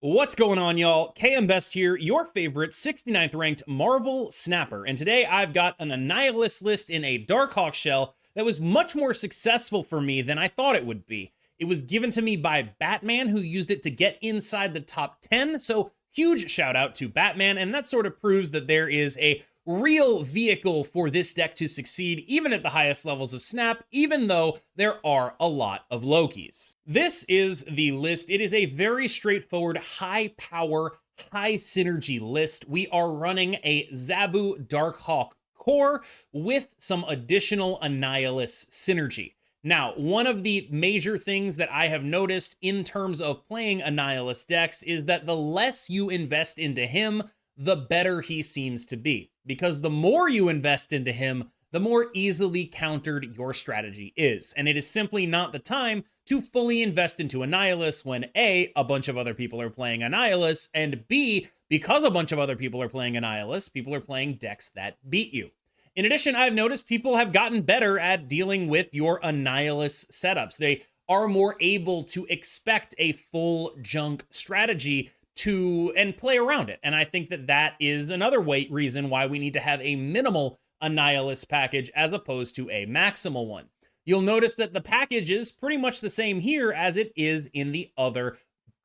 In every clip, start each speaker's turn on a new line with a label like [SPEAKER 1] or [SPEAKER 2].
[SPEAKER 1] What's going on, y'all? KM Best here, your favorite 69th ranked Marvel snapper. And today I've got an Annihilus list in a Darkhawk shell that was much more successful for me than I thought it would be. It was given to me by Batman, who used it to get inside the top 10. So huge shout out to Batman. And that sort of proves that there is a real vehicle for this deck to succeed, even at the highest levels of Snap, even though there are a lot of Lokis. This is the list. It is a very straightforward, high power, high synergy list. We are running a Zabu Darkhawk core with some additional Annihilus synergy. Now, one of the major things that I have noticed in terms of playing Annihilus decks is that the less you invest into him, the better he seems to be. Because the more you invest into him, the more easily countered your strategy is. And it is simply not the time to fully invest into Annihilus when A, a bunch of other people are playing Annihilus, and B, because a bunch of other people are playing Annihilus, people are playing decks that beat you. In addition, I've noticed people have gotten better at dealing with your Annihilus setups. They are more able to expect a full junk strategy and play around it. And I think that that is another reason why we need to have a minimal Annihilus package as opposed to a maximal one. You'll notice that the package is pretty much the same here as it is in the other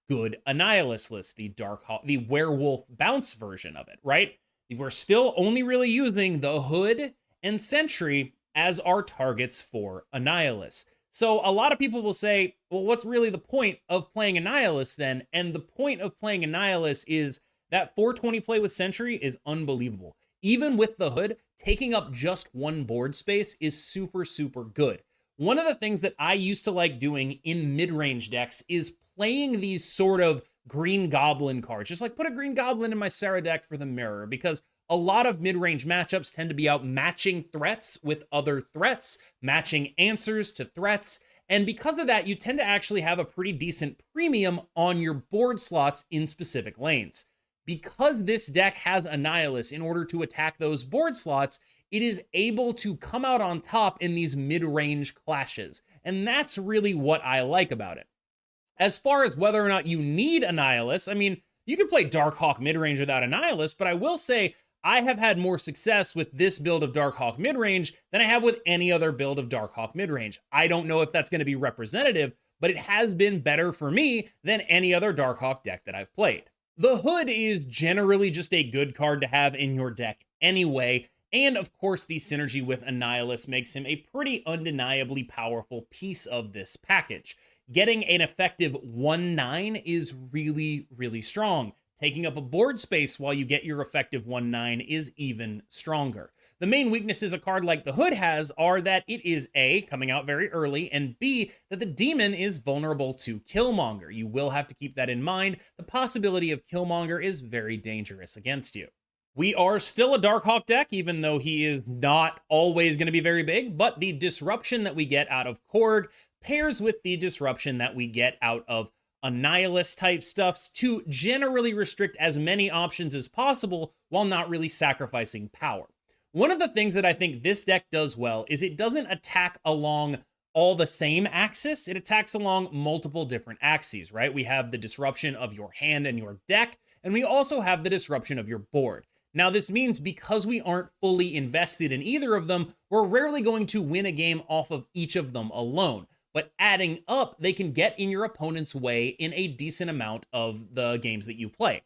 [SPEAKER 1] good Annihilus list, the Darkhawk, the Werewolf Bounce version of it, right? We're still only really using the Hood and Sentry as our targets for Annihilus. So a lot of people will say, well, what's really the point of playing Annihilus then? And the point of playing Annihilus is that 420 play with Sentry is unbelievable. Even with the Hood, taking up just one board space is super, super good. One of the things that I used to like doing in mid-range decks is playing these sort of Green Goblin cards. Just like put a Green Goblin in my Sarah deck for the mirror, because a lot of mid-range matchups tend to be out matching threats with other threats, matching answers to threats, and because of that, you tend to actually have a pretty decent premium on your board slots in specific lanes. Because this deck has Annihilus in order to attack those board slots, it is able to come out on top in these mid-range clashes, and that's really what I like about it. As far as whether or not you need Annihilus, I mean, you can play Darkhawk mid-range without Annihilus, but I will say I have had more success with this build of Darkhawk midrange than I have with any other build of Darkhawk midrange. I don't know if that's going to be representative, but it has been better for me than any other Darkhawk deck that I've played. The Hood is generally just a good card to have in your deck anyway, and of course the synergy with Annihilus makes him a pretty undeniably powerful piece of this package. Getting an effective 1/9 is really, really strong. Taking up a board space while you get your effective 1/9 is even stronger. The main weaknesses a card like the Hood has are that it is A, coming out very early, and B, that the demon is vulnerable to Killmonger. You will have to keep that in mind. The possibility of Killmonger is very dangerous against you. We are still a Darkhawk deck, even though he is not always going to be very big, but the disruption that we get out of Korg pairs with the disruption that we get out of Annihilus type stuffs to generally restrict as many options as possible while not really sacrificing power. One of the things that I think this deck does well is it doesn't attack along all the same axis. It attacks along multiple different axes, right? We have the disruption of your hand and your deck, and we also have the disruption of your board. Now, this means because we aren't fully invested in either of them, we're rarely going to win a game off of each of them alone. But adding up, they can get in your opponent's way in a decent amount of the games that you play.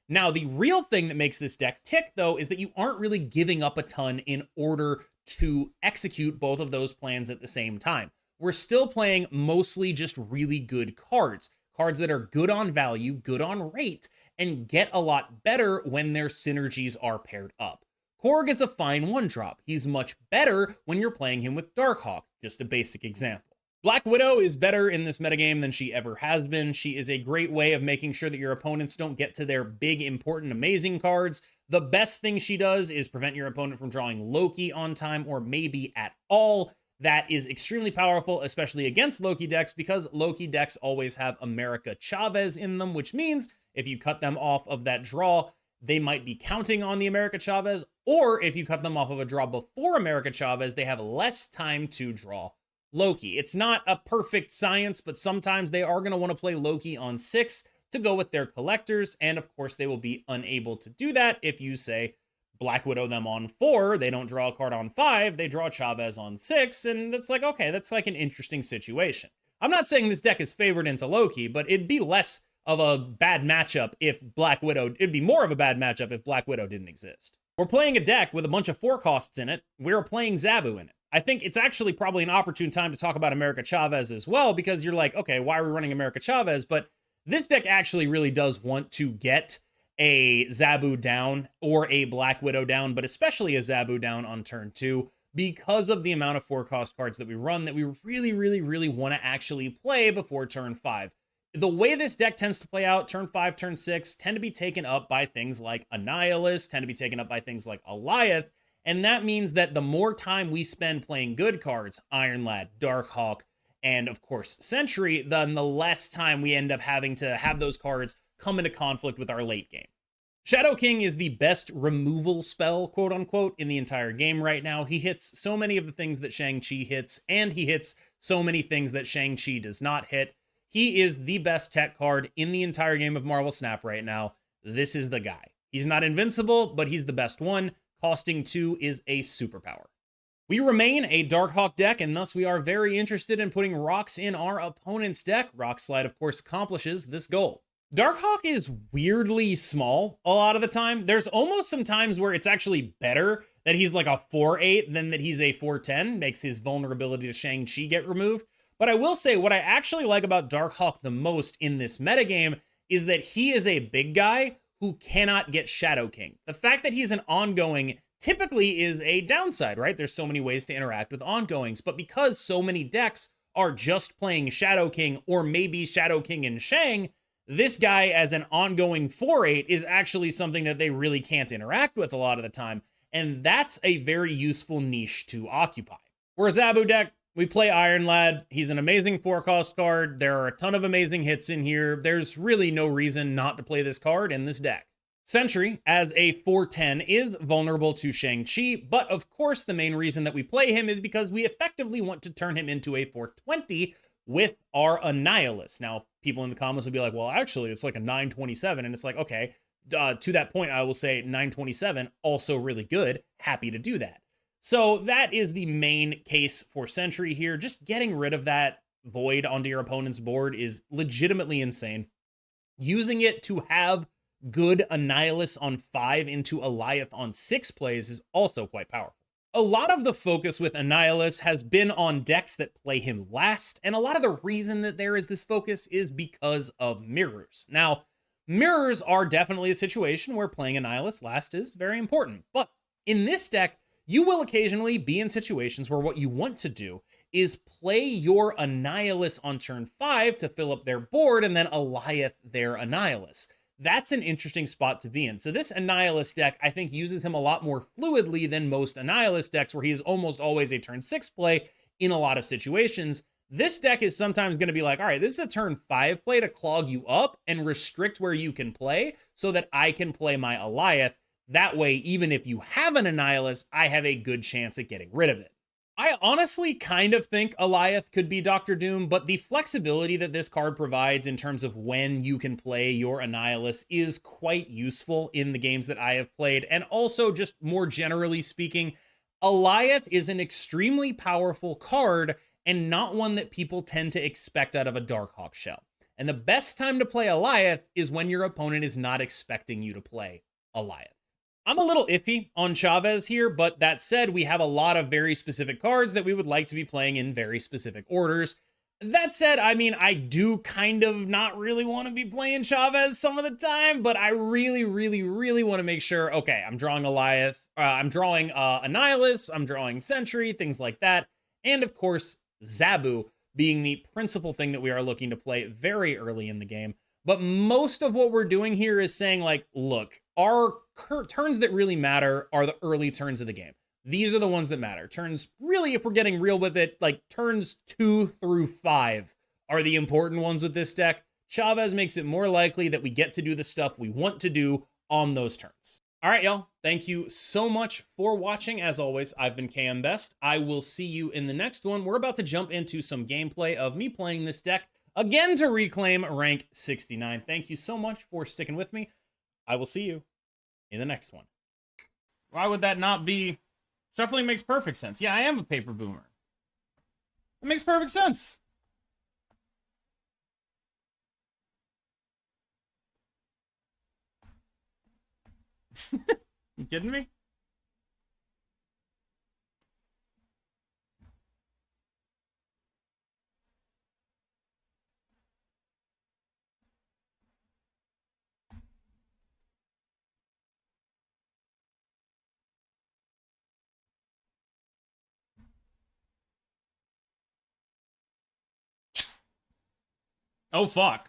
[SPEAKER 1] Now, the real thing that makes this deck tick, though, is that you aren't really giving up a ton in order to execute both of those plans at the same time. We're still playing mostly just really good cards that are good on value, good on rate, and get a lot better when their synergies are paired up. Korg is a fine one-drop. He's much better when you're playing him with Darkhawk, just a basic example. Black Widow is better in this metagame than she ever has been. She is a great way of making sure that your opponents don't get to their big, important, amazing cards. The best thing she does is prevent your opponent from drawing Loki on time or maybe at all. That is extremely powerful, especially against Loki decks, because Loki decks always have America Chavez in them, which means if you cut them off of that draw, they might be counting on the America Chavez, or if you cut them off of a draw before America Chavez, they have less time to draw Loki. It's not a perfect science, but sometimes they are going to want to play Loki on 6 to go with their collectors. And of course, they will be unable to do that if you say Black Widow them on 4, they don't draw a card on 5, they draw Chavez on 6, and it's like, okay, that's like an interesting situation. I'm not saying this deck is favored into Loki, but it'd be less of a bad matchup if Black Widow, it'd be more of a bad matchup if Black Widow didn't exist. We're playing a deck with a bunch of 4 costs in it. We're playing Zabu in it. I think it's actually probably an opportune time to talk about America Chavez as well, because you're like, okay, why are we running America Chavez? But this deck actually really does want to get a Zabu down or a Black Widow down, but especially a Zabu down on turn 2 because of the amount of 4-cost cards that we run that we really want to actually play before turn 5. The way this deck tends to play out, turn 5, turn 6, tend to be taken up by things like Annihilus, tend to be taken up by things like Goliath, and that means that the more time we spend playing good cards, Iron Lad, Darkhawk, and of course Sentry, then the less time we end up having to have those cards come into conflict with our late game. Shadow King is the best removal spell, quote unquote, in the entire game right now. He hits so many of the things that Shang-Chi hits, and he hits so many things that Shang-Chi does not hit. He is the best tech card in the entire game of Marvel Snap right now. This is the guy. He's not invincible, but he's the best one. Costing 2 is a superpower. We remain a Darkhawk deck, and thus we are very interested in putting rocks in our opponent's deck. Rock Slide, of course, accomplishes this goal. Darkhawk is weirdly small a lot of the time. There's almost some times where it's actually better that he's like a 4/8 than that he's a 4/10, makes his vulnerability to Shang-Chi get removed. But I will say what I actually like about Darkhawk the most in this metagame is that he is a big guy who cannot get Shadow King. The fact that he's an ongoing typically is a downside, right? There's so many ways to interact with ongoings, but because so many decks are just playing Shadow King or maybe Shadow King and Shang, this guy as an ongoing 4/8 is actually something that they really can't interact with a lot of the time, and that's a very useful niche to occupy. We're a Zabu deck. We play Iron Lad. He's an amazing 4-cost card. There are a ton of amazing hits in here. There's really no reason not to play this card in this deck. Sentry, as a 4/10, is vulnerable to Shang-Chi, but of course the main reason that we play him is because we effectively want to turn him into a 4/20 with our Annihilus. Now, people in the comments will be like, well, actually, it's like a 9/27, and it's like, okay, to that point, I will say 9/27, also really good. Happy to do that. So that is the main case for Sentry here. Just getting rid of that void onto your opponent's board is legitimately insane. Using it to have good Annihilus on 5 into Goliath on 6 plays is also quite powerful. A lot of the focus with Annihilus has been on decks that play him last, and a lot of the reason that there is this focus is because of mirrors. Now, mirrors are definitely a situation where playing Annihilus last is very important, but in this deck, you will occasionally be in situations where what you want to do is play your Annihilus on turn 5 to fill up their board and then Goliath their Annihilus. That's an interesting spot to be in. So this Annihilus deck, I think, uses him a lot more fluidly than most Annihilus decks, where he is almost always a turn 6 play in a lot of situations. This deck is sometimes going to be like, all right, this is a turn 5 play to clog you up and restrict where you can play so that I can play my Goliath. That way, even if you have an Annihilus, I have a good chance at getting rid of it. I honestly kind of think Goliath could be Dr. Doom, but the flexibility that this card provides in terms of when you can play your Annihilus is quite useful in the games that I have played. And also, just more generally speaking, Goliath is an extremely powerful card and not one that people tend to expect out of a Darkhawk shell. And the best time to play Goliath is when your opponent is not expecting you to play Goliath. I'm a little iffy on Chavez here, but that said, we have a lot of very specific cards that we would like to be playing in very specific orders. That said, I mean, I do kind of not really want to be playing Chavez some of the time, but I really want to make sure, okay, I'm drawing Goliath, I'm drawing Annihilus, I'm drawing Sentry, things like that. And of course, Zabu being the principal thing that we are looking to play very early in the game. But most of what we're doing here is saying, like, look, our turns that really matter are the early turns of the game. These are the ones that matter. Turns, really, if we're getting real with it, like turns 2 through 5 are the important ones with this deck. Chavez makes it more likely that we get to do the stuff we want to do on those turns. All right, y'all. Thank you so much for watching. As always, I've been KM Best. I will see you in the next one. We're about to jump into some gameplay of me playing this deck again to reclaim rank 69. Thank you so much for sticking with me. I will see you in the next one. Why would that not be? Shuffling makes perfect sense. Yeah, I am a paper boomer. It makes perfect sense. You kidding me? Oh, fuck.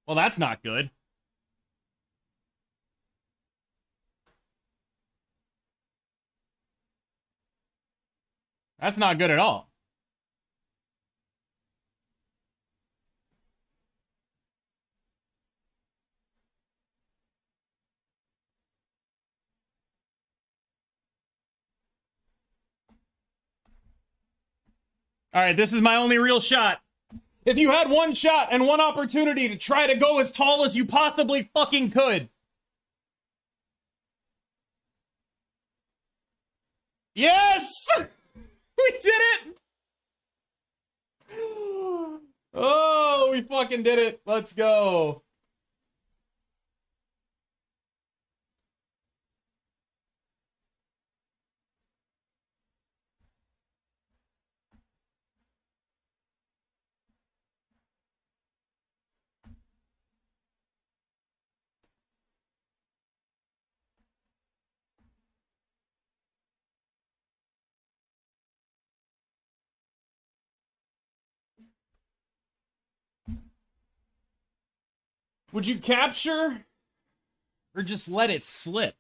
[SPEAKER 1] Well, that's not good. That's not good at all. All right, this is my only real shot. If you had one shot and one opportunity to try to go as tall as you possibly fucking could. Yes! We did it! Oh, we fucking did it. Let's go. Would you capture or just let it slip?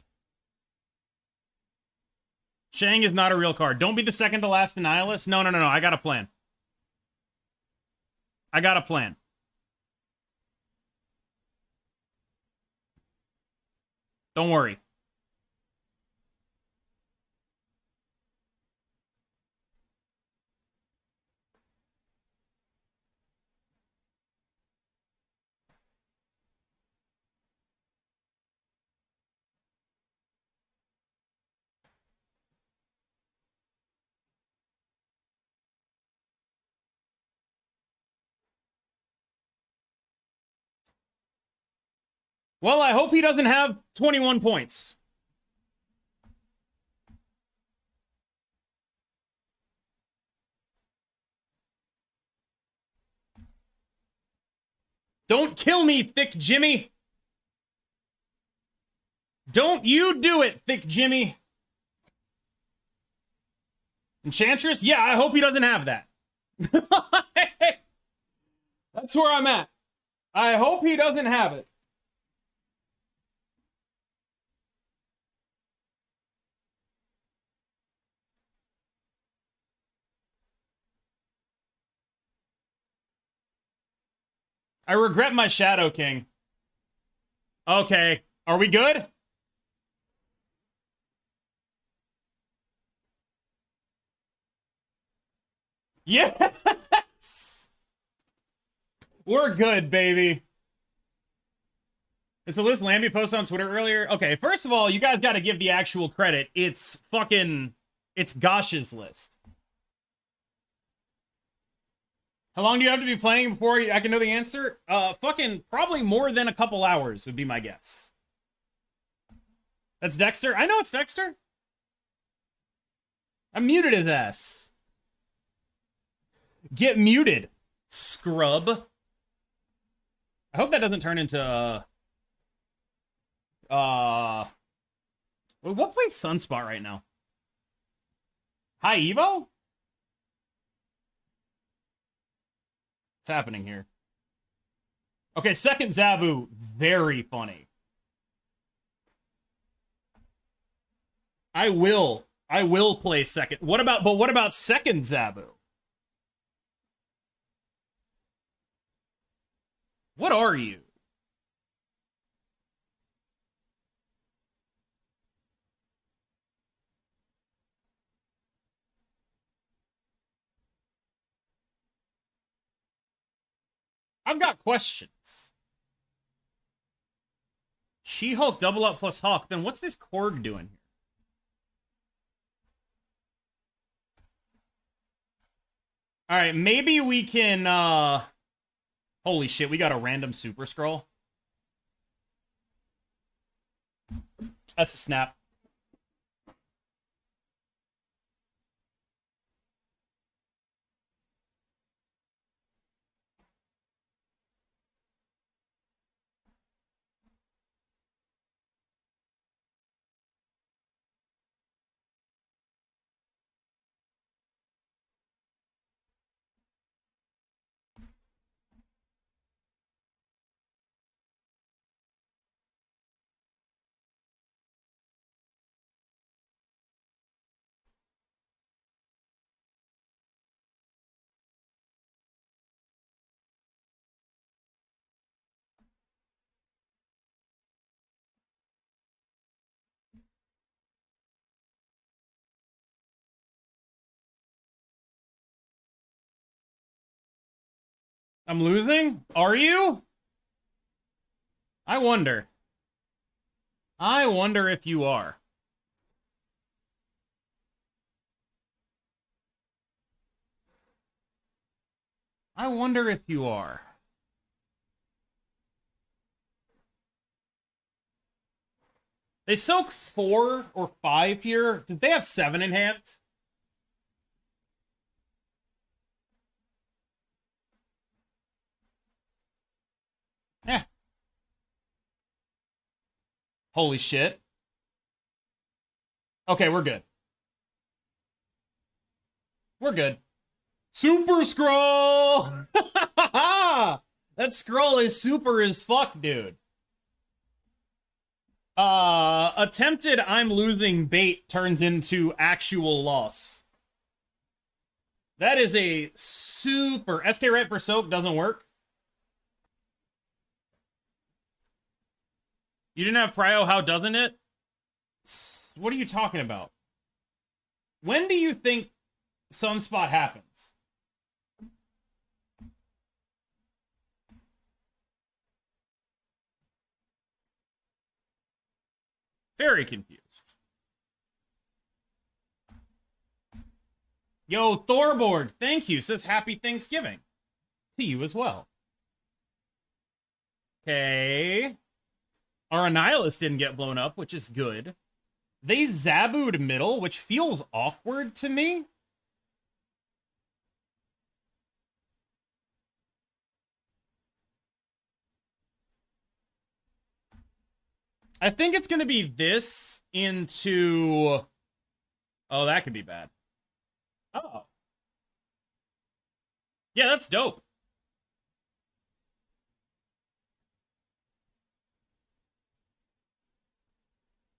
[SPEAKER 1] Shang is not a real card. Don't be the second to last Annihilus. No. I got a plan. I got a plan. Don't worry. Well, I hope he doesn't have 21 points. Don't kill me, Thick Jimmy. Don't you do it, Thick Jimmy. Enchantress? Yeah, I hope he doesn't have that. That's where I'm at. I hope he doesn't have it. I regret my Shadow King. Okay. Are we good? Yes! We're good, baby. Is the list Lambie posted on Twitter earlier? Okay, first of all, you guys got to give the actual credit. It's Gosh's list. How long do you have to be playing before I can know the answer? Probably more than a couple hours would be my guess. That's Dexter? I know it's Dexter. I muted his ass. Get muted, scrub. I hope that doesn't turn into, what plays Sunspot right now? Hi, Evo? What's happening here? Okay, second Zabu, very funny. I will play second. What about second Zabu? What are you? I've got questions. She-Hulk double up plus Hawk. Then what's this Korg doing here? All right, maybe we can, holy shit, we got a random Super Scroll. That's a snap. I'm losing? Are you? I wonder. I wonder if you are. I wonder if you are. They soak 4 or 5 here. Did they have 7 in hand? Yeah. Holy shit. Okay, we're good. We're good. Super Scroll! That scroll is super as fuck, dude. Attempted I'm losing bait turns into actual loss. That is a super... SK right for soak doesn't work. You didn't have Prio, how doesn't it? What are you talking about? When do you think Sunspot happens? Very confused. Yo, Thorboard, thank you. Says happy Thanksgiving. To you as well. Okay. Our Annihilus didn't get blown up, which is good. They Zabooed middle, which feels awkward to me. I think it's going to be this into... Oh, that could be bad. Oh. Yeah, that's dope.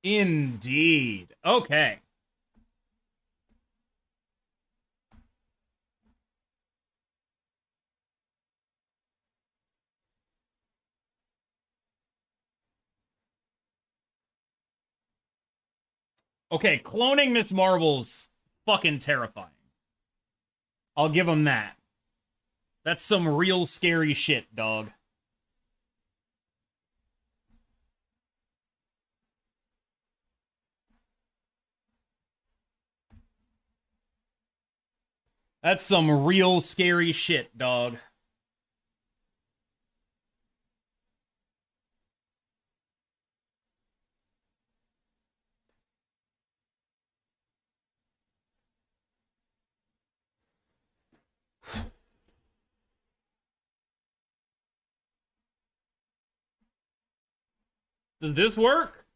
[SPEAKER 1] Indeed. Okay. Okay, cloning Miss Marvel's fucking terrifying. I'll give him that. That's some real scary shit, dog. That's some real scary shit, dog. Does this work?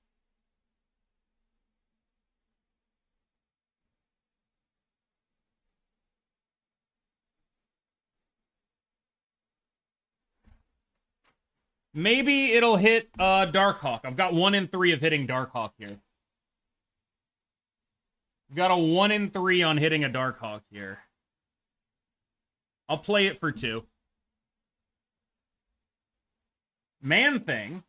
[SPEAKER 1] Maybe it'll hit Darkhawk. I've got 1 in 3 of hitting Darkhawk here. Got a 1 in 3 on hitting a Darkhawk here. I'll play it for 2. Man-Thing.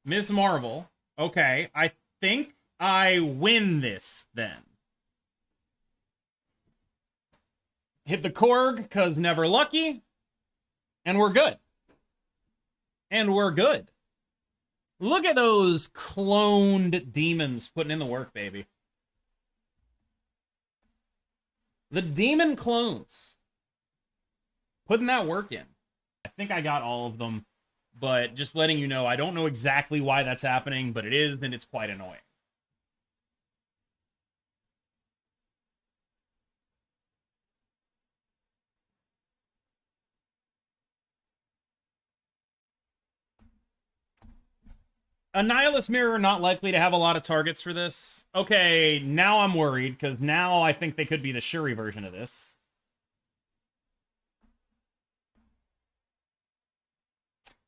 [SPEAKER 1] Miss Marvel. Okay, I think I win this then. Hit the Korg, because never lucky. And we're good. And we're good. Look at those cloned demons putting in the work, baby. The demon clones. Putting that work in. I think I got all of them. But just letting you know, I don't know exactly why that's happening, but it is, and it's quite annoying. Annihilus Mirror not likely to have a lot of targets for this. Okay, now I'm worried, because now I think they could be the Shuri version of this.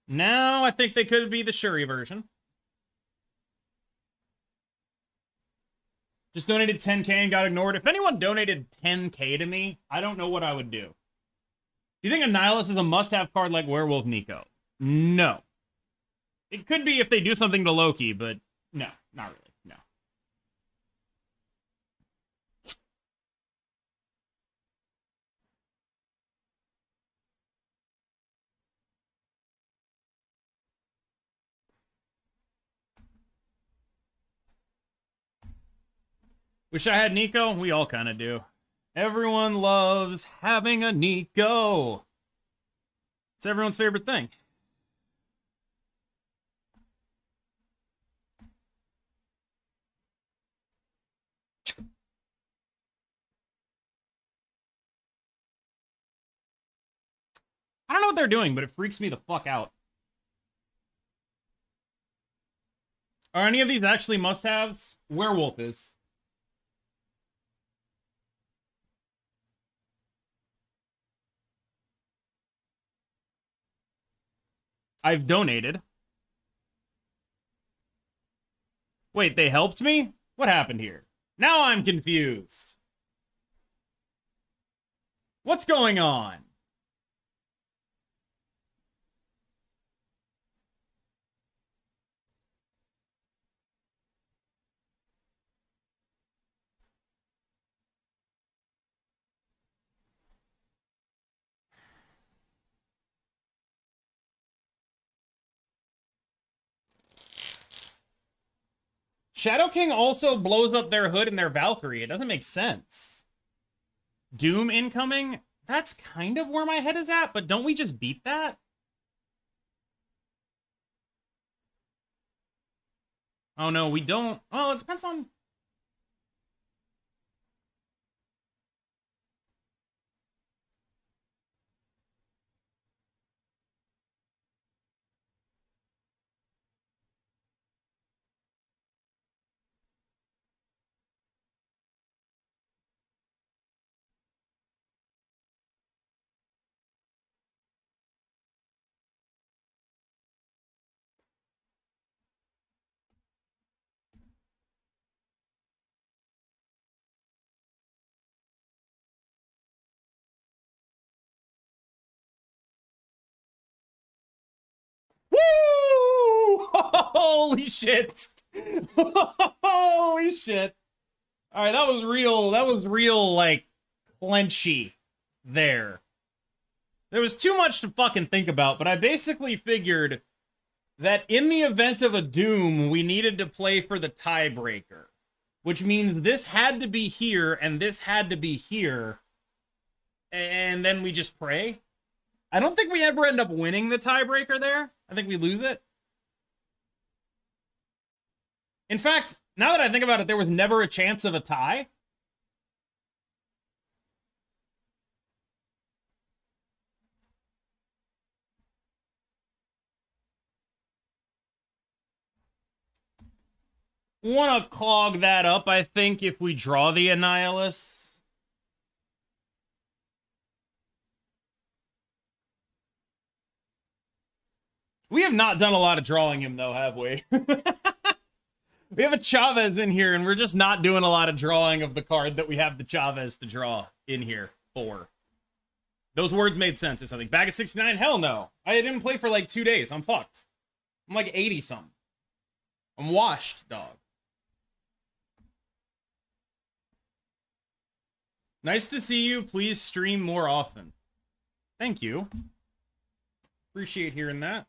[SPEAKER 1] Now I think they could be the Shuri version. Just donated 10K and got ignored. If anyone donated 10K to me, I don't know what I would do. Do you think Annihilus is a must-have card like Werewolf Nico? No. It could be if they do something to Loki, but no, not really, no. Wish I had Nico? We all kind of do. Everyone loves having a Nico. It's everyone's favorite thing. I don't know what they're doing, but it freaks me the fuck out. Are any of these actually must-haves? Werewolf is. I've donated. Wait, they helped me? What happened here? Now I'm confused. What's going on? Shadow King also blows up their hood and their Valkyrie. It doesn't make sense. Doom incoming? That's kind of where my head is at, but don't we just beat that? Oh no, we don't. Well, it depends on... Woo! Holy shit! Holy shit! All right, that was real, like, clenchy there. There was too much to fucking think about, but I basically figured that in the event of a Doom, we needed to play for the tiebreaker, which means this had to be here and this had to be here, and then we just pray. I don't think we ever end up winning the tiebreaker there. I think we lose it. In fact, now that I think about it, there was never a chance of a tie. Want to clog that up, I think, if we draw the Annihilus. We have not done a lot of drawing him, though, have we? We have a Chavez in here, and we're just not doing a lot of drawing of the card that we have the Chavez to draw in here for. Those words made sense or something. Bag of 69? Hell no. I didn't play for like 2 days. I'm fucked. I'm like 80-something. I'm washed, dog. Nice to see you. Please stream more often. Thank you. Appreciate hearing that.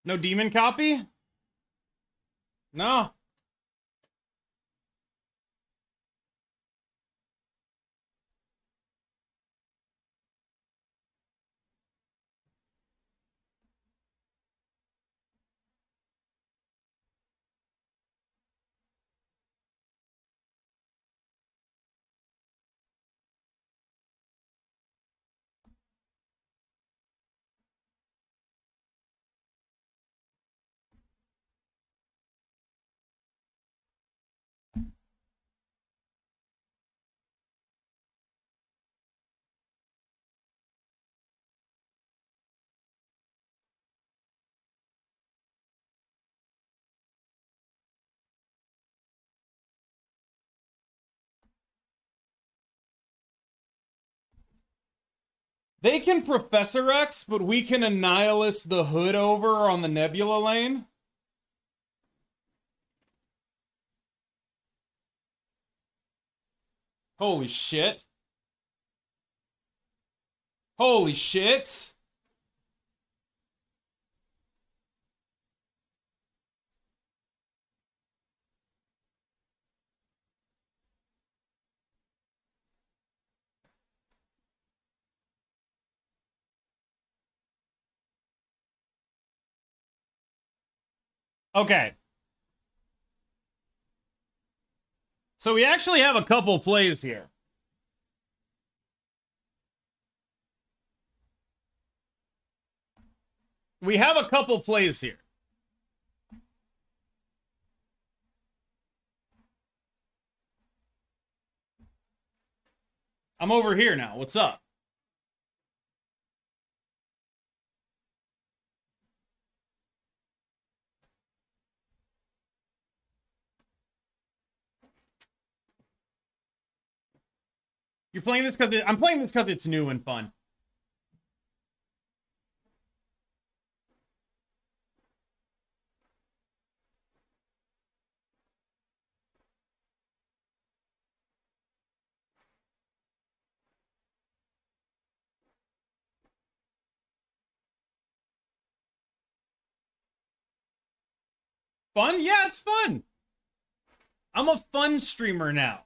[SPEAKER 1] No demon copy? No. They can Professor X, but we can Annihilus the hood over on the Nebula lane. Holy shit. Holy shit. Okay. So we actually have a couple plays here. We have a couple plays here. I'm over here now. What's up? You're playing this because I'm playing this because it's new and fun. Fun? Yeah, it's fun. I'm a fun streamer now.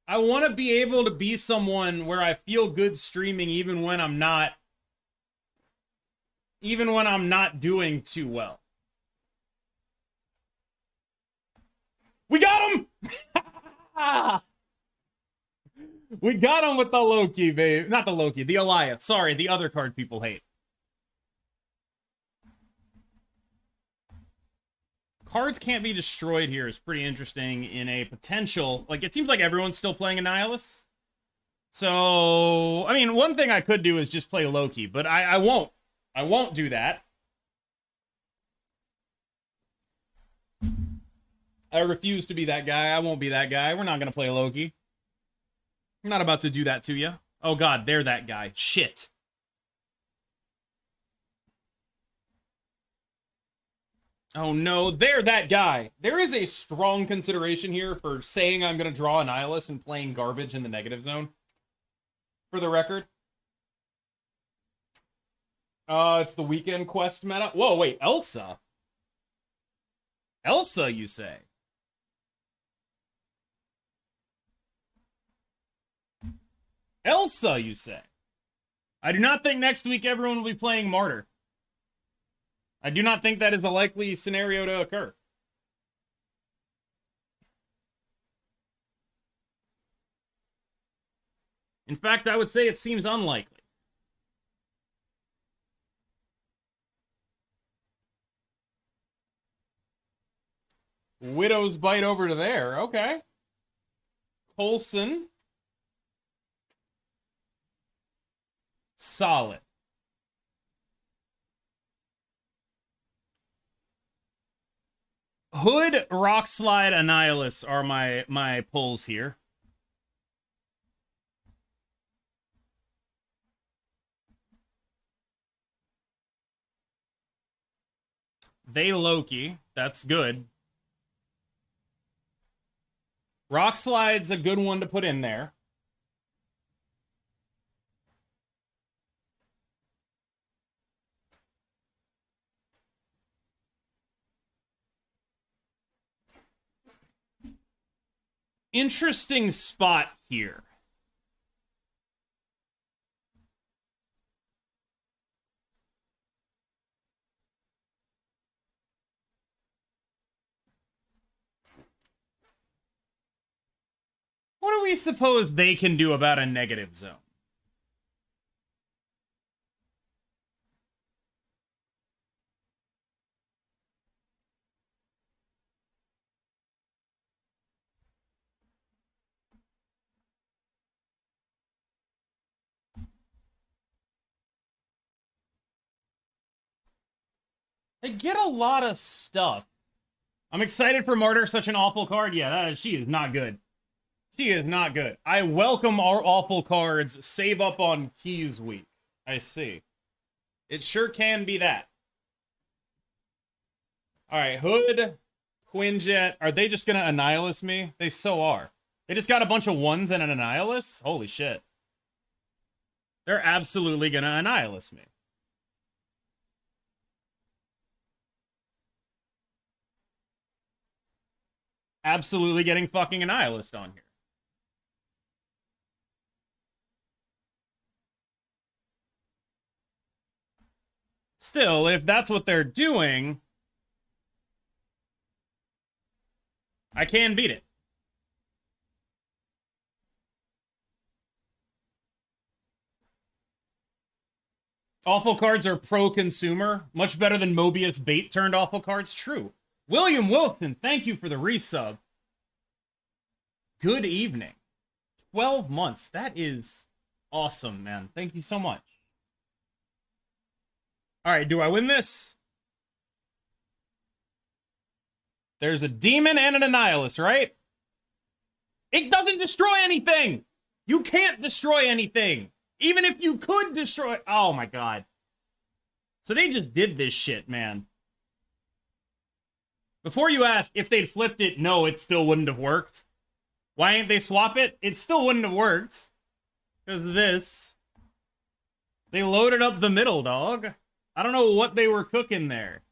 [SPEAKER 1] I want to be able to be someone where I feel good streaming even when I'm not doing too well. We got him! We got him with the Loki, babe. Not the Loki, the Elias. Sorry, the other card people hate. Cards can't be destroyed here is pretty interesting in a potential... Like, it seems like everyone's still playing Annihilus. So, I mean, one thing I could do is just play Loki, but I won't. I won't do that. I refuse to be that guy. I won't be that guy. We're not going to play Loki. I'm not about to do that to you. Oh, God, they're that guy. Shit. Oh, no, they're that guy. There is a strong consideration here for saying I'm going to draw Annihilus and playing garbage in the negative zone. For the record. It's the weekend quest meta. Whoa, wait, Elsa? Elsa, you say? Elsa, you say? I do not think next week everyone will be playing Martyr. I do not think that is a likely scenario to occur. In fact, I would say it seems unlikely. Widow's Bite over to there. Okay. Coulson. Solid. Hood, Rock Slide, Annihilus are my pulls here. They Loki. That's good. Rock Slide's a good one to put in there. Interesting spot here. What do we suppose they can do about a negative zone? They get a lot of stuff. I'm excited for Martyr, such an awful card. Yeah, she is not good. She is not good. I welcome our awful cards. Save up on keys week. I see. It sure can be that. All right, Hood, Quinjet. Are they just going to Annihilus me? They so are. They just got a bunch of ones and an Annihilus? Holy shit. They're absolutely going to Annihilus me. Absolutely getting fucking Annihilus on here. Still, if that's what they're doing, I can beat it. Awful cards are pro-consumer. Much better than Mobius bait turned awful cards. True. William Wilson, thank you for the resub. Good evening. 12 months. That is awesome, man. Thank you so much. All right, do I win this? There's a demon and an Annihilus, right? It doesn't destroy anything. You can't destroy anything. Even if you could destroy... Oh, my God. So they just did this shit, man. Before you ask, if they'd flipped it, no, it still wouldn't have worked. Why ain't they swap it? It still wouldn't have worked. Because this... They loaded up the middle, dog. I don't know what they were cooking there.